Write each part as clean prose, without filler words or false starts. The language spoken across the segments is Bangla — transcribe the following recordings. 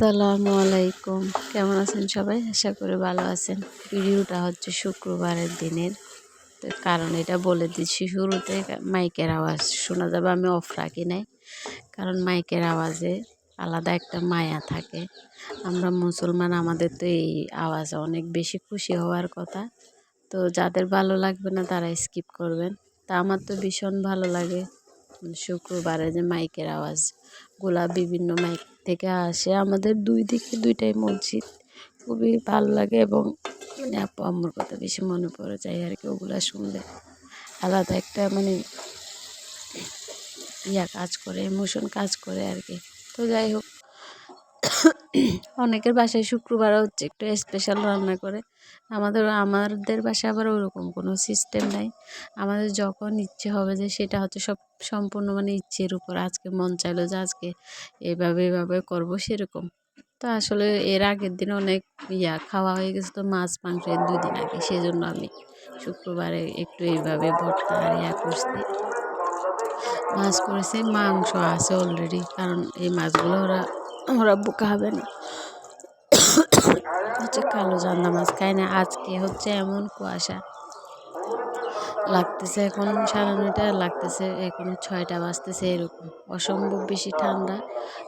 আসসালামু আলাইকুম। কেমন আছেন সবাই? আশা করি ভালো আছেন। ভিডিওটা হচ্ছে শুক্রবারের দিনের, তো কারণ এটা বলে দিচ্ছি শুরুতে, মাইকের আওয়াজ শোনা যাবে। আমি অফ রাখি নাই, কারণ মাইকের আওয়াজে আলাদা একটা মায়া থাকে। আমরা মুসলমান, আমাদের তো এই আওয়াজে অনেক বেশি খুশি হওয়ার কথা। তো যাদের ভালো লাগবে না তারা স্কিপ করবেন। তা আমার তো ভীষণ ভালো লাগে শুক্রবারে যে মাইকের আওয়াজগুলা বিভিন্ন মাইক থেকে আসে। আমাদের দুই দিকে দুইটাই মসজিদ, খুবই ভালো লাগে। এবং মানে আপু আম্মুর কথা বেশি মনে পড়ে যায় আর কি, ওগুলা শুনলে আলাদা একটা মানে কাজ করে, ইমোশন কাজ করে আর কি। তো যাই হোক, অনেকের বাসায় শুক্রবার হচ্ছে একটু স্পেশাল রান্না করে। আমাদের বাসায় আবার ওরকম কোনো সিস্টেম নাই। আমাদের যখন ইচ্ছে হবে যে সেটা হচ্ছে সব সম্পূর্ণ মানে ইচ্ছের উপর। আজকে মন চাইলো যে আজকে এভাবে করব সেরকম। তো আসলে এর আগের দিন অনেক খাওয়া হয়ে গেছে, তো মাছ মাংস এর 2 দিন আগে, সেজন্য আমি শুক্রবারে একটু এইভাবে ভর্তা আর করছি। মাছ করেছে, মাংস আছে অলরেডি, কারণ এই মাছগুলো ওরা খাবে না। হচ্ছে কালো জান্দা মাছ খায় না। আজকে হচ্ছে এমন কুয়াশা লাগতেছে, এখন 9:30 লাগতেছে, এখনো 6টা বাজতেছে, এরকম অসম্ভব বেশি ঠান্ডা।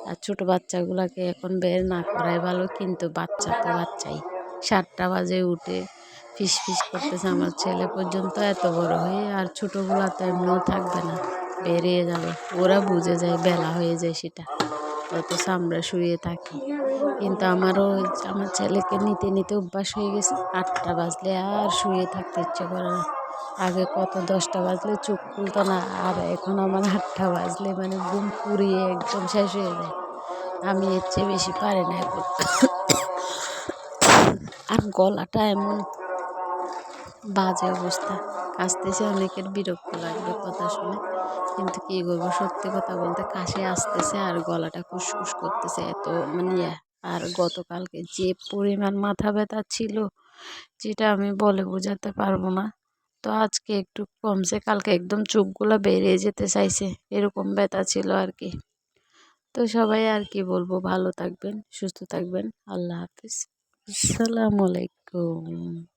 আর ছোট বাচ্চাগুলাকে এখন বের না করাই ভালো, কিন্তু বাচ্চা তো বাচ্চাই 7টা বাজে উঠে ফিস ফিস করতেছে। আমার ছেলে পর্যন্ত এত বড় হয়ে, আর ছোটগুলা তো এমনিও থাকবে না, বেরিয়ে যাবে। ওরা বুঝে যায় বেলা হয়ে যায়, সেটা অথচ আমরা শুয়ে থাকি। কিন্তু আমার ছেলেকে নিতে নিতে অভ্যাস হয়ে গেছে। 8টা বাজলে আর শুয়ে থাকতে ইচ্ছে করে না। আগে কত 10টা বাজলে চোখ খুলতো না, আর এখন আমার 8টা বাজলে মানে ঘুম পুড়িয়ে একদম শেষ হয়ে যায়। আমি এর চেয়ে বেশি পারি না এখন। আর গলাটা এমন বাজে অবস্থা, কাশতেছে, অনেকের বিরক্ত লাগবে কথা শুনে, কিন্তু কি করবো, সত্যি কথা বলতে কাশি আসতেছে আর গলাটা খুসখুস করতেছে এত মানে আর গতকালকে যে পরিমাণ মাথা ব্যথা ছিল, যেটা আমি বলে বোঝাতে পারবো না। তো আজকে একটু কমছে, কালকে একদম চোখগুলো বেরিয়ে যেতে চাইছে, এরকম ব্যথা ছিল আর কি। তো সবাই আর কি বলবো, ভালো থাকবেন, সুস্থ থাকবেন। আল্লাহ হাফিজ। আসসালামু আলাইকুম।